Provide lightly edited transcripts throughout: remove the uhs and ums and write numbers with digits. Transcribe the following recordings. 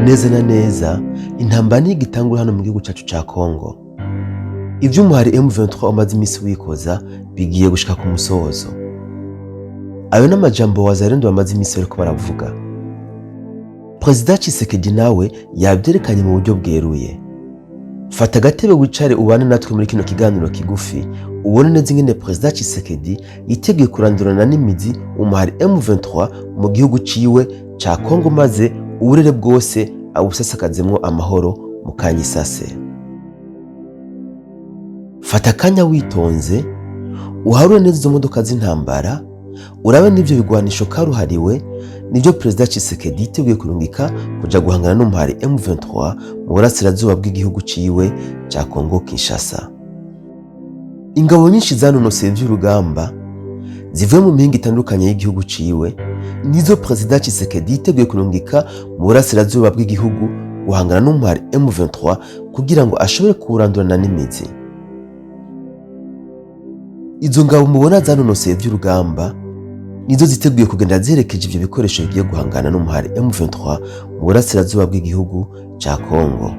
neza na neza intambara ntigitangura hano mu gihugu cyacu ca Kongo. Ivyo umuhari M23 umaze imisi wikoza bigiye gushika ku musozo. Ayo n'amajambo wazalendo bamaze imisi bariko baravuga. Perezida Tshisekedi nawe yabyerekanye mu buryo bweruye. Fata gatebe wicare ubane natwe muri kino kiganiro kigufi ubone neza ingene Perezida Tshisekedi yiteguye kurandurana n'imizi umuhari M23 mu gihugu ciwe ca Kongo maze uburere bwose abusasakazemwo amahoro mu kanyisase. Fata kanya witonze uharure neza izo modoka z'intambara urabe n'ivyo bigwanisho karuhariwe nivyo Perezida Tshisekedi yiteguye kurungika kuja guhangana n'umuhari M23 mu burasirazuba bw'igihugu ciwe ca Kongo Kinshasa. Ingabo nyinshi zanonoseye vy'urugamba zivuye mu mihingo itandukanye y'igihugu ciwe nizo Perezida Tshisekedi yiteguye kurungika mu burasirazuba bw'igihugu guhangana n'umuhari M23 kugira ngo ashobore kurandurana n'imizi. Izo ngabo mubona zanonoseye vy'urugamba nizo ziteguye kugenda ziherekeje ivyo bikoresho bigiye guhangana n'umuhari M23 mu burasirazuba bw'igihugu ca Kongo.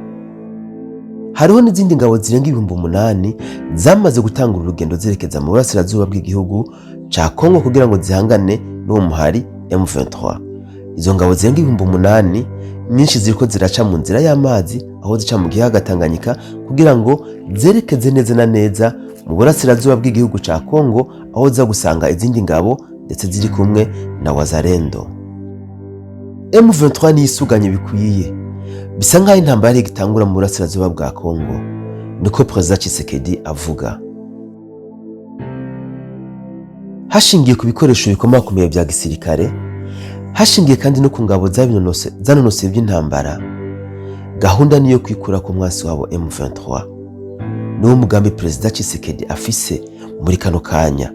Hariho n'izindi ngabo zirenga 8,000 zamaze gutanga urugendo ziherekeza mu burasirazuba bw'igihugu ca Kongo kugira ngo zihangane n'uwo muhari M23. Izo ngabo zirenga 8,000 nyinshi ziriko ziraca mu nzira y'amazi aho zica mu gihaga Tanganyika kugira ngo zerekeze neza na neza mu burasirazuba bw'igihugu ca Kongo aho za gusanga izindi ngabo ndetse ziri kumwe na wazalendo. M23 ni isuganye bikwiye bisa nkaho intambara igitangura mu burasirazuba bwa Kongo niko Perezida Tshisekedi avuga. Hashingiye ku bikoresho bikomakomeye vya gisirikare, hashingiye kandi no ku ngabo zanonoseye by'intambara, gahunda niyo kwikura ku mwasi wabo M23. N'uwo mugambi Perezida Tshisekedi afise muri kano kanya.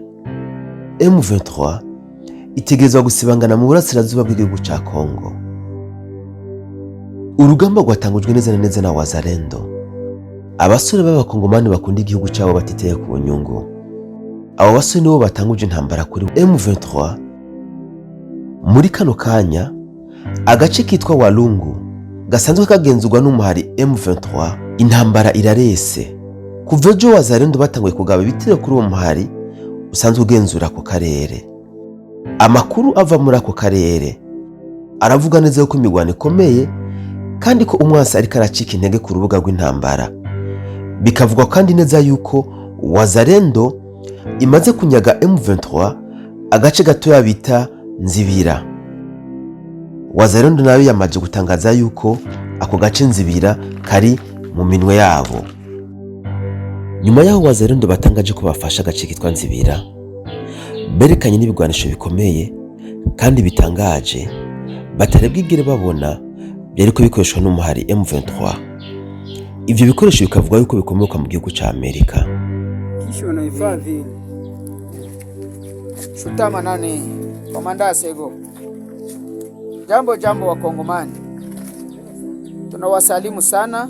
M23 itegerezwa gusibangana mu burasirazuba bw'igihugu ca Kongo. Urugamba rwatangujwe neza na neza na wazalendo. Abasore b'abakongomani bakunda igihugu cyabo batiteye ku nyungu. Abo basore nibo batanguje intambara kuri M23. Muri kano kanya agace kitwa Walungu gasanzwe kagenzurwa n'umuhari M23 intambara irarese. Kuva ejo wazalendo batanguye kugaba ibitero kuri uwo muhari usanzwe ugenzura ako karere. Amakuru ava muri ako karere aravuga neza ko imigwano ikomeye kandi ko umwasi ariko aracika intege ku rubuga rw'intambara. Bikavugwa kandi neza yuko wazalendo imaze kunyaga M23 agace gatoya bita Nzibira. Wazalendo nayo yamaze gutangaza yuko ako gace Nzibira kari mu minwe yabo. Nyuma yaho wazalendo batangaje ko bafasha agace kitwa Nzibira, berekanye n'ibigwanisho bikomeye kandi bitangaje batarebwigire babona byariko bikoreshwa n'umuhari M23. Ivyo bikoresho bikavuga yuko bikomoka mu gihugu ca Amerika. Kisho na hifadhi Shutama nani Komanda Sego. Jambo wa Kongomani, tunawasalimu sana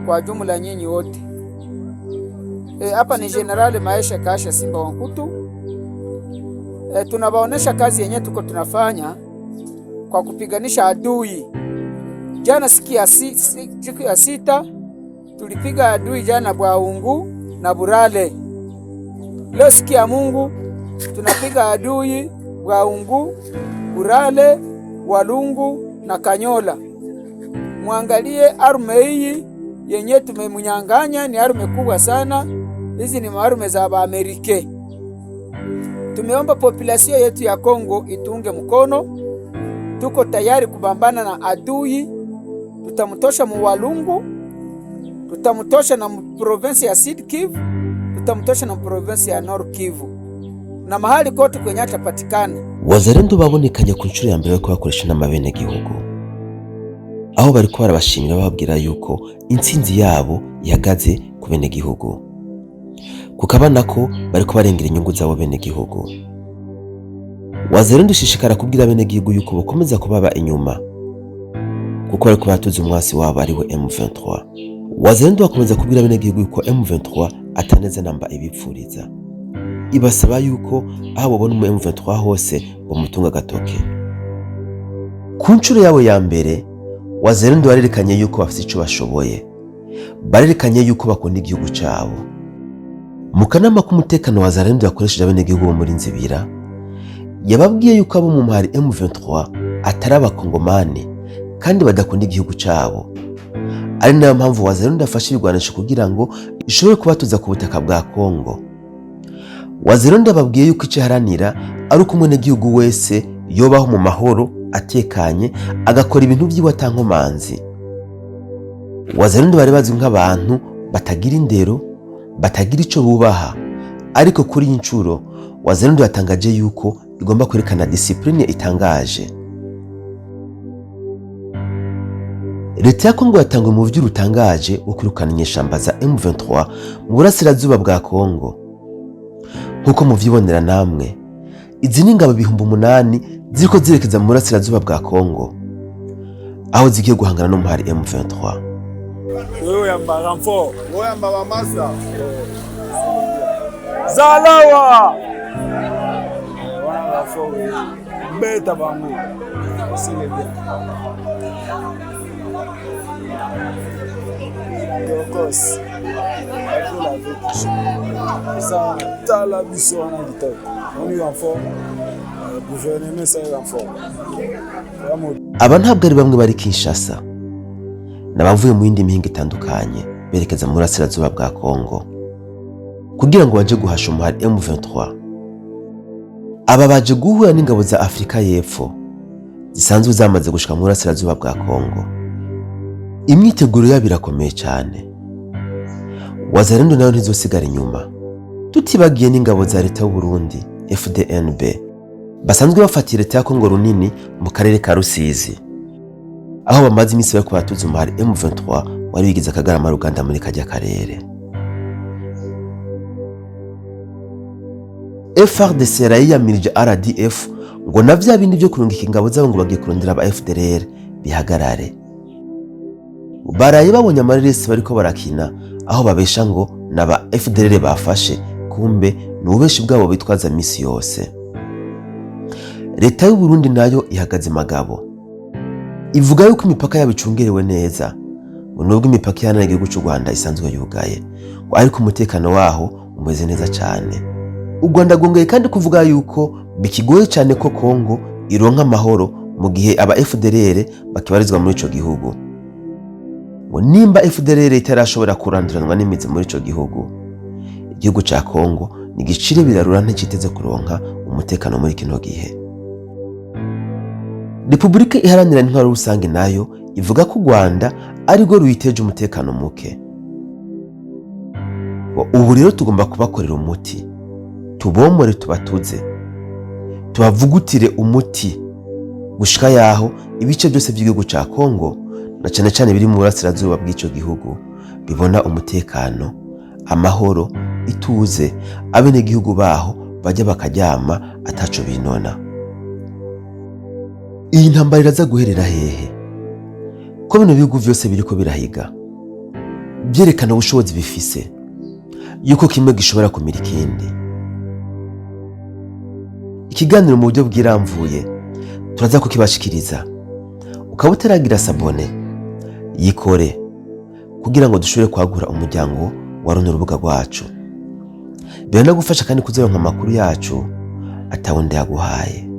kwa jumla nyinyi wote. Hapa ni General Maesha Kasha Simba Wankutu. Tunabaonesha kazi yenye tuko tunafanya kwa kupiganisha adui. Jana siku ya 6 tulipiga adui jana Bwaungu na Burale. Leo siku ya Mungu tunapiga adui Bwaungu, Burale, Walungu na Kanyola. Muangalie arme hii yenye tumemunyanganya ni arme kubwa sana. Hizi ni arme za Amerika. Tumeomba population yetu ya Kongo itunge mkono. Tuko tayari kubambana na adui. Tutamtosha mu Walungu, tutamtosha na province ya Sud Kivu, tutamtosha na province ya Nord Kivu na mahali kote kwenye atapatikana. Wazalendo babonekanye ku nshuro ya mbere ko bakoresha n'amabene gihugu, aho bari ko barabashimira bababwira yuko intsinzi yabo ihagaze ku bene gihugu, kukabana ko bari ko barengera inyungu zabo bene gihugu. Wazalendo shishikara kubwira bene gihugu yuko bakomeza kubaba inyuma kuko bari ko batuze umwasi wabo ari we M23. Wazalendo bakomeza kubwira bene gihugu yuko M23 ataneze namba ibipfuriza. Ibasaba yuko aho babona mu M23 hose bamutunga gatoke. Ku nshuro yabo ya mbere Wazalendo barerekanye yuko bafite icyo bashoboye, barerekanye yuko bakunda igihugu cyabo. Mu kanama k'umutekano Wazalendo yakoresheje abenegihugu bo muri Nzibira, yababwiye yuko abo mu muhari M23 atari abakongomani kandi badakunda igihugu cyabo. Ari nayo mpamvu Wazalendo yafashe ibigwanisho kugira ngo ishobore kubatuza ku butaka bwa Kongo. Wazalendo babwiye yuko icyo haranira ari uko umunyagihugu wese yobaho mu mahoro atekanye, agakora ibintu by'iwe atankomanzi. Wazalendo bari bazwi nk'abantu batagira indero, batagira icyo bubaha, ariko kuri iyi ncuro Wazalendo yatangaje yuko igomba kwerekana discipline itangaje. Leta ya Kongo yatanguye mu buryo rutangaje wo kwirukana inyeshamba za M23 mu burasirazuba bwa Kongo. Nkuko muvyibonera namwe, izi ni ingabo 8,000 ziriko zirekeza mu burasirazuba bwa Kongo, aho zigiye guhangana n'umuhari M23. Wewe yamba ramfo, wewe yamba bamasa. Zalawa. Wana ramfo beta bangu. Sile bien. Dokos. Akula vetu. Sa tala biso na gitoko. On y ramfo. Gouvernement sa ramfo. Aba ntabwo ari bamwe bari Kinshasa, nabavuye mu yindi mihinga itandukanye berekeza mu burasirazuba bwa Kongo kugira ngo baje guhasha umuhari M23. Aba baje guhura n'ingabo za Afrika y'Epfo zisanzwe zamaze gushika mu burasirazuba bwa Kongo. Imyiteguro yabo irakomeye cyane. Wazalendo nayo ntizosigara inyuma, tutibagiye n'ingabo za leta y'u Burundi FDNB basanzwe bafatira leta ya Kongo runini mu karere ka Rusizi, aho bamaze iminsi bari kubatuza umuhari M23 wari wigize akagarama Ruganda muri kajya karere. FARDC yamirije RDF ngo na vya bindi byo kurungika ingabo zabo ngo bagiye kurondera aba FDLR bihagarare. Baraye babonye amareresi bariko barakina, aho babesha ngo naba FDLR bafashe, kumbe n'ubeshi bwabo bitwaza misi yose. Leta y'u Burundi nayo ihagaze magabo, ivuga yuko imipaka yabicungerewe neza, ngo nubwo imipaka yana igihugu cy'u Rwanda isanzwe yugaye, ngo ariko umutekano waho umeze neza cyane. U Rwanda gongeye kandi kuvuga yuko bikigoye cyane ko Kongo ironka amahoro mu gihe aba FDLR bakibarizwa muri ico gihugu. Ngo nimba FDLR itarashobora kuranduranwa n'imizi muri ico gihugu, igihugu ca Kongo ni gicire birarura nticiteze kuronka umutekano muri kino gihe. Republika iharanira intwaro rusange nayo ivuga ko u Rwanda ari rwo ruyiteje umutekano muke. Ubu rero tugomba kubakorera umuti, tubomore tubatuze, tubavugutire umuti gushika yaho ibice byose by'igihugu ca Kongo na cyane cyane biri mu burasirazuba bw'ico gihugu bibona umutekano, amahoro, ituze, abenegihugu baho bajya bakaryama ataco binona. Iyi ntambara iraza guherera hehe? Ko bino bihugu byose biriko birahiga byerekana ubushobozi bifise yuko kimwe gishobora kumira ikindi. Ikiganiro mu buryo bwiramvuye turaza kukibashikiriza, ukaba utaragira sabone yikore kugira ngo dushobore kwagura umuryango wa runo rubuga rwacu. Birana gufasha kandi kuzoronka amakuru yacu atawundi yaguhaye.